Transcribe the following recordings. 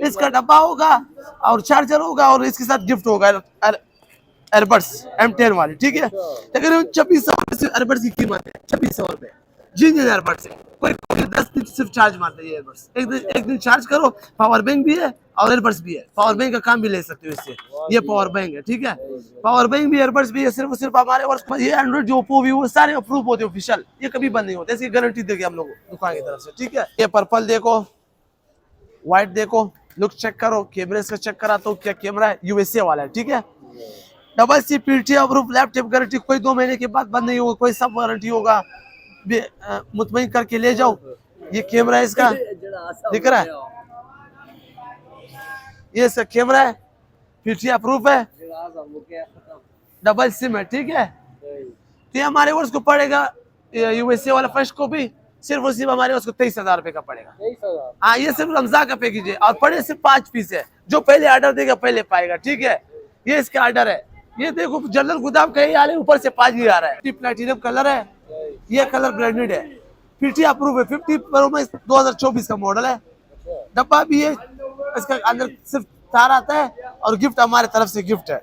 इसका डब्बा होगा और चार्जर होगा और इसके साथ गिफ्ट होगा एयरबड्स M10 वाली, ठीक है। तकरीबन 2600 एयरबड्स की कीमत है, 2600 रुपए जी एयरबड्स है। कोई 10 दिन सिर्फ चार्ज मारते हैं एयरबड्स, एक दिन चार्ज करो। पावर बैंक भी है और एयरबड्स भी है, पावर बैंक का काम भी ले सकते हो इससे। ये पावर बैंक है, ठीक है। पावर बैंक भी एयरबड्स भी है, सिर्फ हमारे वर्ष ये एंड्रॉइड जो ओप्पो वीवो सारे अप्रूव होते हैं ऑफिशियल, ये कभी बंद नहीं होते, इसकी गारंटी देंगे हम लोग दुकान की तरफ से, ठीक है। ये पर्पल देखो, व्हाइट देखो, लुक चेक करो, कैमरे का चेक करा तो क्या कैमरा है, यूएसए वाला है, ठीक है। Double C PT approve, laptop guarantee, कोई 2 महीने के बाद बंद नहीं होगा, कोई सब वारंटी होगा। मुतमईन करके ले जाओ। ये कैमरा है इसका, दिख रहा है, ये इसका कैमरा है, पीटी अप्रूव है, डबल सिम है, ठीक है। तो ये हमारे वर्ष को पड़ेगा यूएसए वाला फर्स्ट कॉपी सिर्फ और सिर्फ हमारे उसको 23,000 रुपए का पड़ेगा। हाँ, ये सिर्फ रमजान का पैकेज है और पड़े सिर्फ 5 पीस है। जो पहले ऑर्डर देगा पहले पाएगा, ठीक है। ये इसका ऑर्डर है, ये देखो जनरल गोदाम कहीं आ रहे, ऊपर से 5 ही आ रहा है। प्लैटिनम कलर है, ये कलर ब्रांडेड है, पीटी अप्रूव है, 50 प्रो मैक्स 2024 का मॉडल है। डब्बा भी है, इसका अंदर सिर्फ तार आता है और गिफ्ट हमारे तरफ से गिफ्ट है।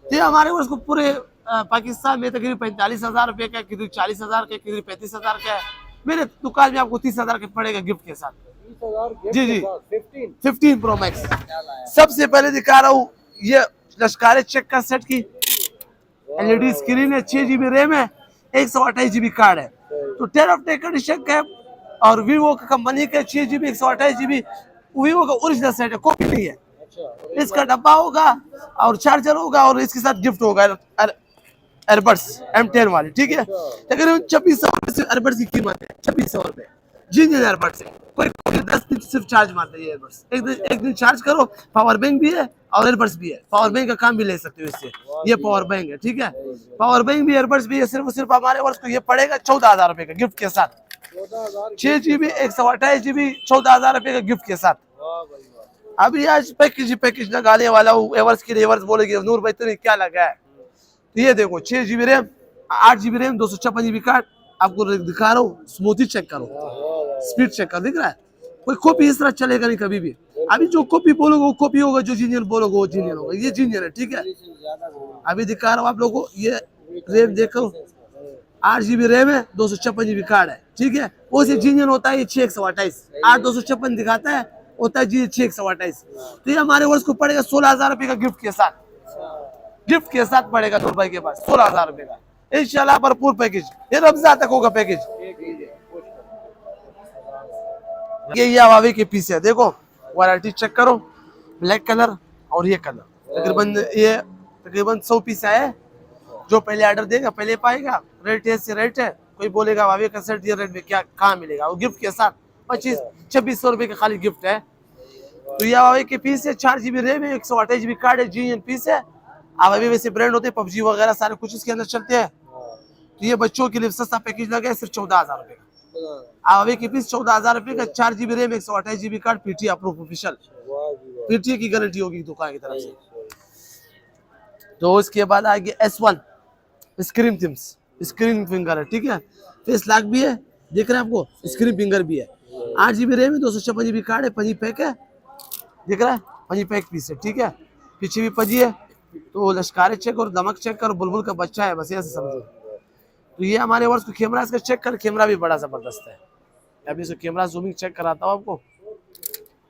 ये हमारे उसको पूरे पाकिस्तान में तकरीबन 45,000 रुपए का, किसी 40,000 का, किसी 35,000 का है। मेरे दुकान में आपको 30,000 के पड़ेगा गिफ्ट के साथ। जी जी, 15 प्रो मैक्स। सबसे पहले दिखा रहा हूँ ये लश्कारे चेक का सेट की एलईडी स्क्रीन है, 6 GB रैम है, 128 GB कार्ड है। तो 10 ऑफ टेक कंडीशन का है और वीवो का कंपनी का 6 GB 128 GB वीवो का ओरिजिनल सेट है, कॉपी नहीं है। इसका डब्बा होगा और चार्जर होगा और इसके साथ गिफ्ट होगा एयरबड्स M10 वाली, ठीक है। तकरीबन 2600 एयरबड्स की कीमत है, 2600 रुपए जी एयरबड्स है। कोई 10 दिन सिर्फ चार्ज मारते हैं एयरबड्स, एक दिन चार्ज करो। पावर बैंक भी है और एयरबड्स भी है, पावर बैंक का काम भी ले सकते हो इससे। ये पावर बैंक है, ठीक है। पावर बैंक भी एयरबड्स भी है, सिर्फ हमारे वर्ष को ये पड़ेगा 14,000 रुपए का गिफ्ट के साथ। 6 GB 128 GB 14,000 रुपए का गिफ्ट के साथ। अभी आज पैकेज लगाने वाला हूँ, एवर्स की रिवर्स बोलेगी नूर भाई तेरे क्या लगा है। तो ये देखो 6 GB RAM, 8 GB RAM, 256 GB card, आपको दिखा रहा हूँ। स्मूथी चेक करो, स्पीड चेक कर, दिख रहा है। कोई कॉपी इस तरह चलेगा नहीं कभी भी। अभी जो कॉपी बोलोगे वो कॉपी होगा, जो जीनियर बोलोगे वो जीनियर होगा। ये जीनियर है, ठीक है। अभी दिखा रहा हूँ आप लोगों को, ये रैम देखो, 8 GB रैम है, 256 GB कार्ड है, ठीक है। वो से जीनियर होता है ये 6/128, 8/256 दिखाता है, होता है जी 6/128। तो ये हमारे वर्ष को पड़ेगा 16,000 रुपए का गिफ्ट के साथ। गिफ्ट के साथ पड़ेगा नूर भाई के पास 16,000 रुपए का, इंशाल्लाह भरपूर पैकेज। ये रमजान तक होगा पैकेज। ये हुआवे के पीस है, देखो वैरायटी चेक करो, ब्लैक कलर और ये कलर। तकरीबन 100 पीस है। जो पहले ऑर्डर देगा पहले पाएगा। रेट से रेट है, कोई बोलेगा हुआवे का सेट ये रेट में क्या कहाँ मिलेगा, वो गिफ्ट के साथ 2600 रुपए का खाली गिफ्ट है। तो ये हुआवे के पीस है, 4 GB रैम है, 128 GB कार्ड है, जीएन पीस है। हुआवे वैसे ब्रांड होते हैं, पबजी वगैरह सारे कुछ इसके अंदर चलते हैं। तो ये बच्चों के लिए सस्ता पैकेज लगा है, सिर्फ 14,000 रुपए का। हुआवे के पीस 14,000 रुपए का, 4 GB RAM, 128 GB card, PT approve official, PT की गारंटी होगी दुकान की तरफ से। तो उसके बाद आगे S1 screen themes, screen finger है, ठीक है। फेस लॉक भी है, देख रहे हैं आपको, स्क्रीन फिंगर भी है। 8 GB रैम है, 256 GB कार्ड है, पंजी पैक है, दिख रहा है, पंजी पैक पीस है, ठीक है। पीछे भी पंजी है। तो लश्कारे चेक और दमक चेक कर, बुलबुल का बच्चा है, बस ऐसे समझो। तो ये हमारे वर्ष को कैमरा इसका चेक कर, कैमरा भी बड़ा जबरदस्त है। अभी इसको कैमरा जूमिंग चेक कराता हूँ आपको।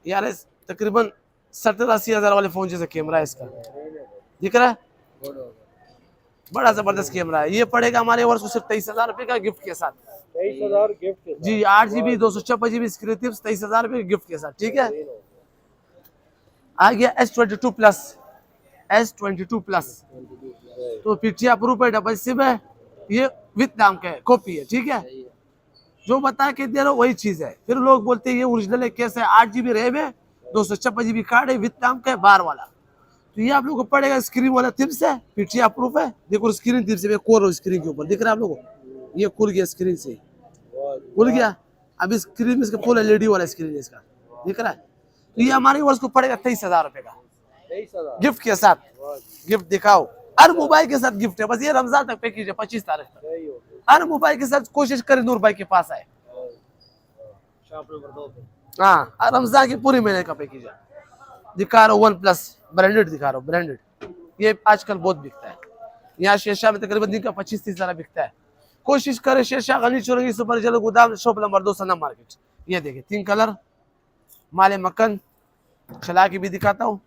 यार तकरीबन 70-80 हज़ार वाले फोन जैसा कैमरा है इसका, दिख रहा है, बड़ा जबरदस्त कैमरा है। ये पड़ेगा हमारे वर्ष को सिर्फ 23,000 रुपए का गिफ्ट के साथ। 23,000 गिफ्ट जी, 8 GB 256 GB स्क्रीन टिप्स 23,000 रुपए गिफ्ट के साथ, ठीक है। आ गया S22 प्लस, S22 प्लस। तो पीछे अप्रूव है, डबल सिम है, ये विद नाम का है, कॉपी है, ठीक है। जो बता के दे रहा हूँ वही चीज है। फिर लोग बोलते हैं ये ओरिजिनल है, कैसे है। 8 GB रैम है, 256 GB कार्ड है, विद नाम का है, बार वाला। तो ये आप लोगों को पड़ेगा, स्क्रीन वाला टिप्स है, पीछे अप्रूव है। देखो स्क्रीन टिप्स है, कोर स्क्रीन के ऊपर दिख रहा है आप लोगों को, ये खुल गया स्क्रीन से, खुल गया। अभी स्क्रीन में इसका फुल LED वाला स्क्रीन है इसका, दिख रहा है। तो ये हमारे वर्ष को पड़ेगा 23,000 रुपए का गिफ्ट के साथ। गिफ्ट दिखाओ, हर मोबाइल के साथ गिफ्ट है। बस ये रमजान तक पैकेज है, 25 तारीख तक हर मोबाइल के साथ कोशिश करें नूर भाई के पास आए। हाँ, रमजान की पूरी महीने का पैकेज है। दिखा रहा हूँ वन प्लस ब्रांडेड दिखा रहा हूँ, ब्रांडेड। ये आजकल बहुत बिकता है यहाँ शेरशाह में, तकरीबन दिन का 25-30 हज़ार बिकता है। कोशिश करें शेरशाह गली चौरंगी सुपर जल गोदाम शॉप नंबर 2 सना मार्केट। ये देखिए 3 कलर, माले मक्खन चला के भी दिखाता हूँ।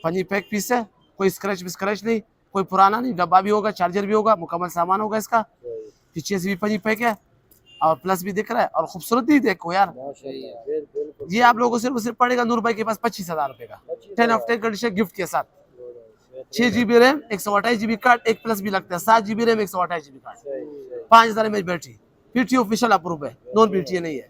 पनी पैक पीस है, कोई स्क्रैच विस्क्रैच नहीं, कोई पुराना नहीं, डब्बा भी होगा, चार्जर भी होगा, मुकम्मल सामान होगा इसका। पीछे से भी पनी पैक है और प्लस भी दिख रहा है, और खूबसूरती देखो यार। ये आप लोगों को सिर्फ पड़ेगा नूर भाई के पास 25,000 रुपए का, 10 ऑफ 10 कंडीशन गिफ्ट के साथ। 6 GB रैम, 128 GB कार्ड, एक प्लस भी लगता है, 7 GB RAM, 128 GB card, 5000 mAh battery, PT official approve है, नॉन पीटी नहीं है।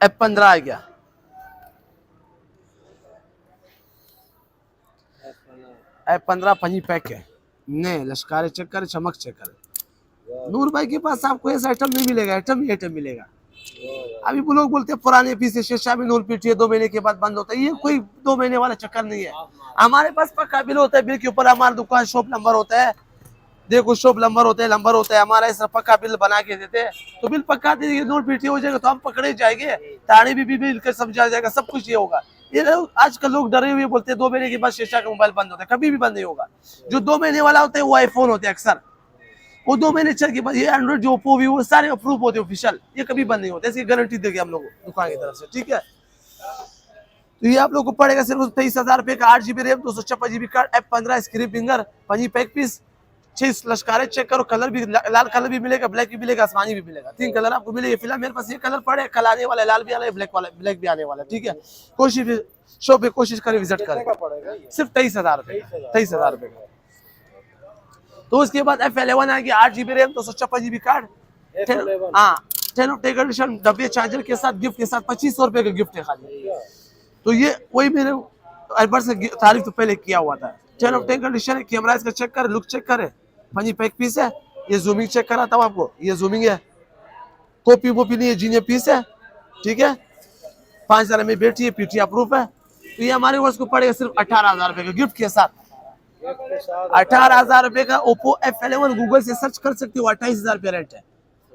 F15 आ गया, F15 पनी पैक है, ने लश्कारे चक्कर चमक चक्कर। नूर भाई के पास आपको ऐसा आइटम नहीं मिलेगा, आइटम ही आइटम मिलेगा। अभी वो लोग बोलते हैं पुराने पीस शेरशाह में नूर पीटी 2 महीने के बाद बंद होता है, ये कोई 2 महीने वाला चक्कर नहीं है। हमारे पास पक्का बिल होता है, बिल के ऊपर हमारा दुकान शॉप नंबर होता है, देखो शॉप नंबर होता है हमारा, इस पक्का बिल बना के देते हैं। तो बिल पक्का दीजिए, नूर पीटी हो जाएगा तो हम पकड़े जाएंगे, ताड़ी भी बिल कर समझा जाएगा, सब कुछ ये होगा। ये आजकल लोग डरे हुए बोलते हैं 2 महीने के बाद शेरशाह का मोबाइल बंद होता है, कभी भी बंद नहीं होगा। जो 2 महीने वाला होता है वो आईफोन होते हैं अक्सर, वो 2 महीने चल के बाद, ये एंड्रॉइड जो ओप्पो वीवो सारे अप्रूव होते हैं ऑफिशियल, ये कभी बंद नहीं होते, इसकी गारंटी देंगे हम लोग दुकान की तरफ से, ठीक है। तो ये आप लोग को पड़ेगा सिर्फ 23,000 रुपए का, 8 GB RAM, 256 GB card, F15 screen finger, पनी पैक पीस, 6 लश्कारे चेक करो, कलर भी लाल कलर भी मिलेगा, ब्लैक भी मिलेगा, आसमानी भी मिलेगा, 3 कलर आपको मिलेगा। फिलहाल मेरे पास ये कलर पड़े, कल आने वाला है लाल भी आने वाला है, ब्लैक भी आने वाला है, ठीक है। कोशिश शॉप पे कोशिश करें, विजिट करें, सिर्फ 23,000 रुपए, 23,000 रुपए का। तो उसके बाद F11 आ गया, 8 GB रैम, 256 GB कार्ड, हाँ 10 ऑफ 10 कंडीशन, डब्बे चार्जर के साथ, गिफ्ट के साथ 2500 रुपए का गिफ्ट है खाली। तो ये वही मेरे एडवर्स से तारीफ तो पहले किया हुआ था। 10 ऑफ 10 कंडीशन है, कैमरा इसका चेक कर, लुक चेक करे, पनी पैक पीस है, ये जूमिंग चेक कराता हूँ आपको, ये जूमिंग है, कॉपी वोपी नहीं है, जीनियर पीस है, ठीक है। 5000 में बैठी है, पीटी अप्रूव है। तो ये हमारे वर्ष को पड़ेगा सिर्फ 18,000 रुपए का गिफ्ट के साथ, 18,000 रुपए का। ओप्पो F11 गूगल से सर्च कर सकते हो, 28,000 रुपया रेट है,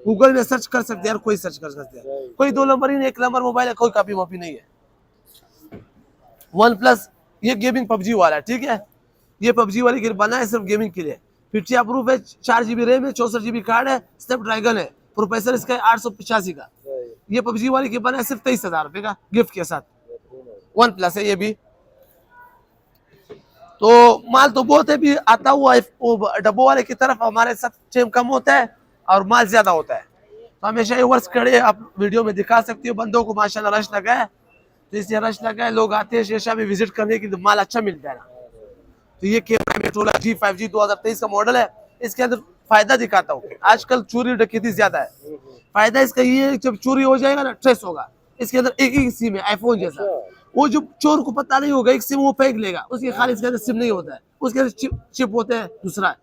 गूगल में सर्च कर सकते हैं यार, कोई सर्च कर सकते हैं, कोई 2 नंबर ही नहीं, 1 नंबर मोबाइल है, कोई कॉपी वॉपी नहीं है। वन प्लस ये गेमिंग पबजी वाला, ठीक है, ये पबजी वाले के लिए बना है, सिर्फ गेमिंग के लिए, पीटी अप्रूव है, 4 GB रैम है, 64 GB कार्ड है, स्नैपड्रैगन है, प्रोसेसर इसका है 885 का। ये पबजी वाले के बना है सिर्फ 23,000 रुपए का गिफ्ट के साथ, वन प्लस है ये भी। तो माल तो बहुत है, भी आता हुआ डब्बो वाले की तरफ हमारे साथ चेम कम होता है और माल ज्यादा होता है। तो हमेशा ये वर्ष खड़े आप वीडियो में दिखा सकती हो, बंदों को माशाल्लाह रश लगा है, तो इसलिए रश लगा है, लोग आते हैं शेरशाह में विजिट करने की, तो माल अच्छा मिलता है ना। तो ये कैमरा मोटोरोला G5G 2023 का मॉडल है। इसके अंदर फायदा दिखाता हूँ, आजकल चोरी डकैती ज्यादा है, फायदा इसका ये है, जब चोरी हो जाएगा ना ट्रेस होगा। इसके अंदर एक ही सिम है आईफोन जैसा, वो जो चोर को पता नहीं होगा, एक सिम वो फेंक लेगा, उसके खाली इसके अंदर सिम नहीं होता है, उसके अंदर चिप होता है दूसरा,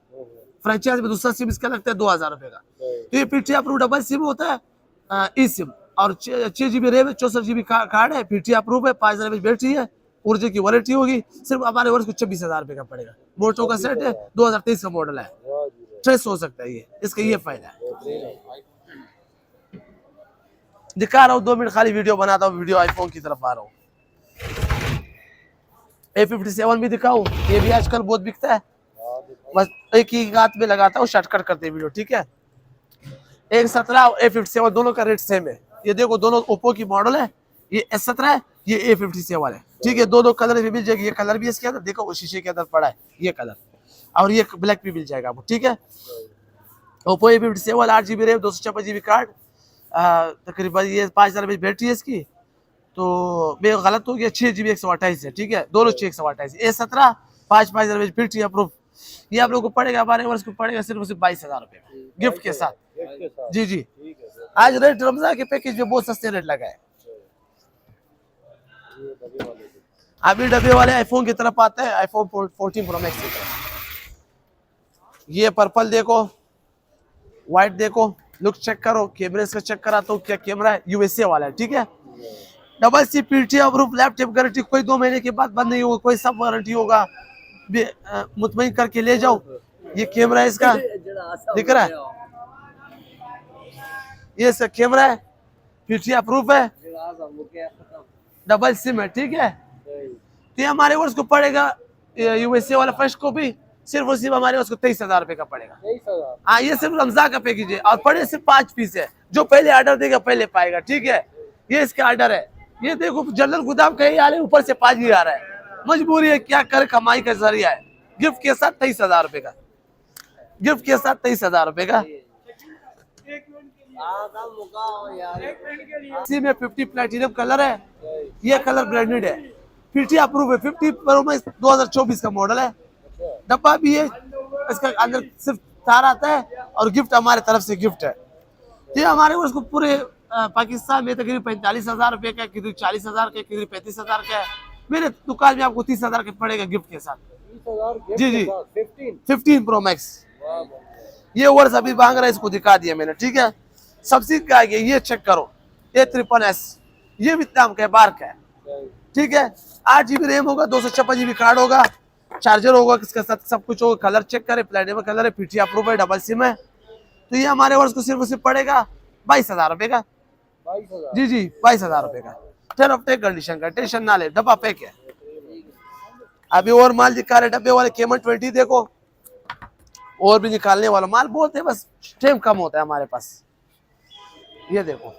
फ्रेंचाइज में दूसरा सिम इसका लगता है 2,000 रुपए का। तो ये पीटी अप्रूव डबल सिम होता है, ई सिम, और 6 GB रैम है, 64 GB कार्ड है, पीटी अप्रूव है, 5000 mAh बैटरी है, ऊर्जा की वारंटी होगी। सिर्फ हमारे वर्ष को 26,000 रुपए का पड़ेगा। मोटो का सेट है, 2023 का मॉडल है, ट्रेस हो सकता है ये, इसका ये फायदा है। दिखा रहा हूँ 2 मिनट खाली वीडियो बनाता हूँ, वीडियो आईफोन की तरफ आ रहा हूँ। A57 भी दिखाऊं, ये भी आजकल बहुत बिकता है, बस एक ही हाथ में लगाता हूँ, शॉर्टकट करते वीडियो, ठीक है। A17 और A57 दोनों का रेट सेम है। ये देखो दोनों ओप्पो की मॉडल है, ये S17 है, ये A57 है, ठीक है। दोनों कलर भी मिल जाएगी, ये कलर भी इसके अंदर देखो, वो शीशे के अंदर पड़ा है ये कलर, और ये ब्लैक भी मिल जाएगा आपको, ठीक है। Oppo A57 8 GB RAM, 256 GB card, तकरीबन ये 5000 mAh बैटरी है इसकी। तो मैं गलत हो गया, 6 GB 128 है, ठीक है, दोनों 6 128। A17 5000 mAh battery approve. ये आप लोगों को पड़ेगा, हमारे वर्ष को पड़ेगा सिर्फ 22,000 रुपए का गिफ्ट के साथ। जी जी, आज रेट रमजान के पैकेज में बहुत सस्ते रेट लगा है। अभी डब्बे वाले आईफोन की तरफ आते हैं, आईफोन 14 प्रो मैक्स की तरफ। ये पर्पल देखो, व्हाइट देखो, लुक चेक करो, कैमरे से चेक करा तो क्या कैमरा है, USA वाला है, ठीक है। Double C PT approve, laptop guarantee, कोई 2 महीने के बाद बंद नहीं होगा, कोई सब वारंटी होगा, मुतमईन करके ले जाओ। ये कैमरा है इसका, दिख रहा है, ये इसका कैमरा है, पीटीआई प्रूफ है, डबल सिम है, ठीक है। तो ये हमारे वर्ष को पड़ेगा यूएसए वाला फर्स्ट को भी सिर्फ और सिर्फ हमारे उसको 23,000 रुपए का पड़ेगा। हाँ, ये सिर्फ रमजान का पैकेज है और पड़े सिर्फ 5 पीस है। जो पहले ऑर्डर देगा पहले पाएगा, ठीक है। ये इसका ऑर्डर है, ये देखो जनरल गोदाम कहीं आ रहे, ऊपर से 5 ही आ रहा है, मजबूरी है, क्या करे, कमाई का जरिया है। गिफ्ट के साथ 23,000 रुपए का, गिफ्ट के साथ 23,000 रुपए का। इसी में 50 प्लेटिनम कलर है, ये कलर ब्रांडेड है, पीटीआई अप्रूव है, 50 प्रो मैक्स 2024 का मॉडल है। डब्बा भी है, इसका अंदर सिर्फ तार आता है और गिफ्ट हमारे तरफ से गिफ्ट है। ये हमारे उसको पूरे पाकिस्तान में तकरीबन 45,000 रुपए का, किसी 40,000 का, किसी 35,000 का है। मेरे दुकान में आपको 30,000 के पड़ेगा गिफ्ट के साथ। जी जी, 15 प्रो मैक्स। ये वर्ष अभी मांग रहा है, इसको दिखा दिया मैंने, ठीक है। सबसे का ये चेक करो, ये 53S, ये वियतनाम का बार का है, ठीक है। 8 GB रैम होगा, 256 GB कार्ड होगा, चार्जर होगा, इसके साथ सब कुछ होगा। कलर चेक करें, प्लेटिनम कलर है, पीटीआई अप्रूव है, डबल सिम है। तो ये हमारे वर्ष को सिर्फ पड़ेगा 22,000 रुपए का। जी जी, 22,000 रुपए का। 10 ऑफ 10 कंडीशन का, टेंशन ना ले, डब्बा पैक है। अभी और माल दिखा रहे डब्बे वाले, केमन 20 देखो, और भी निकालने वाला माल बोलते हैं, बस टाइम कम होता है हमारे पास। ये देखो,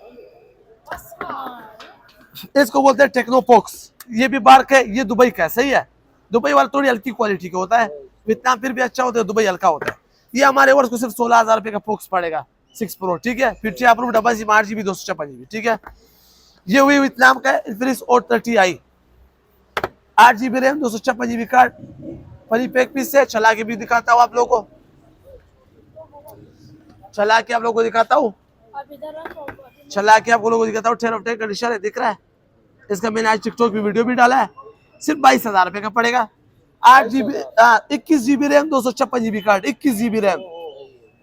इसको बोलते हैं टेक्नोपॉक्स, ये भी बार्क है, ये दुबई का है, सही है। दुबई वाला थोड़ी हल्की क्वालिटी का होता है, वियतनाम फिर भी अच्छा होता है, दुबई हल्का होता है। ये हमारे वर्ष को सिर्फ 16,000 रुपए का पॉक्स पड़ेगा, 6 प्रो, ठीक है। PTI approve, double SIM, 8 GB 256 GB, ठीक है। ये हुई वियतनाम का Infinix Note 30i, 8 GB RAM, 256 GB card, funny pack piece है। चला के भी दिखाता हूँ आप लोगों को, चला के आप लोगों को दिखाता हूँ, चला के आप लोगों को दिखाता हूँ। 10 ऑफ 10 कंडीशन है, दिख रहा है। इसका मैंने आज टिकटॉक पे वीडियो भी डाला है, सिर्फ 22,000 रुपए का पड़ेगा। 8 GB 21 GB RAM, 256 GB card, 21 GB RAM,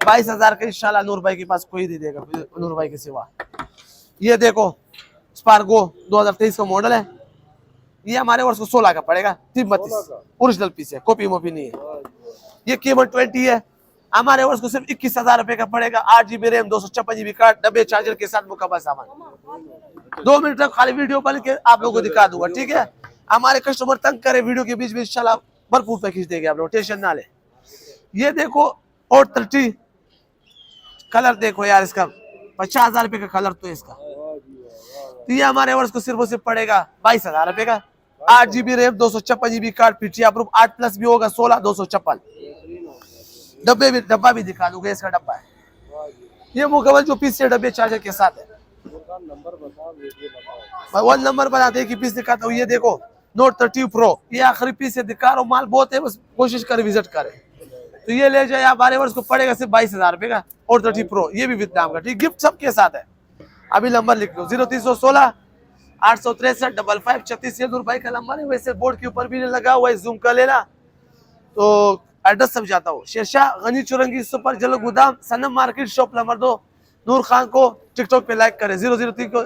22,000 का इंशाल्लाह। नूर भाई के पास कोई नहीं देगा, नूर भाई के सिवा। ये देखो, स्पार्गो 2023 का मॉडल है, ये हमारे वर्ष को 16 का पड़ेगा, 332 ओरिजिनल पीस है, कॉपी मोपी नहीं है। ये केमन 20 है, हमारे वर्ष को सिर्फ 21,000 रुपए का पड़ेगा। 8 GB रैम, 256 GB कार्ड, डब्बे चार्जर के साथ मुकम्मल सामान। 2 मिनट तक खाली वीडियो बन के आप लोगों को दिखा दूंगा, ठीक है। हमारे कस्टमर तंग करे वीडियो के बीच में, इंशाल्लाह भरपूर पैकेज देंगे आप लोग, टेंशन ना ले। ये देखो, और 30 कलर देखो यार, इसका 50,000 रुपए का कलर तो इसका। तो ये हमारे वर्ष को सिर्फ पड़ेगा 22,000 रुपए का। 8 GB RAM, 256 GB card, PTI approve, 8+ भी होगा, 16 256। डब्बा भी दिखा दूंगा, इसका डब्बा है। ये मुकम्मल जो पीस है डब्बे चार्जर के साथ है। वन नंबर बनाते हैं कि पीस दिखाता हूँ। ये देखो, नोट 30 प्रो, ये आखिरी पीस है, दिखा रहा हूँ, माल बहुत है, बस कोशिश करे विजिट करे। तो ये ले जाए, हमारे वर्ष को पड़ेगा सिर्फ 22,000 रुपए का। और 30 प्रो, ये भी वियतनाम का, ठीक, गिफ्ट सबके साथ है। अभी नंबर लिख लो, 0316 863 55 36, ये नूर भाई का नंबर है। वैसे बोर्ड के ऊपर भी लगा हुआ है, जूम कर लेना। तो एड्रेस समझाता हूँ, शेरशाह गनी चुरंगी सुपर जल गोदाम, सनम मार्केट, शॉप नंबर 2। नूर खान को टिकटॉक पे लाइक करें, 003 को,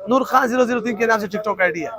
नूर खान 003 के नाम से टिकटॉक आईडी है।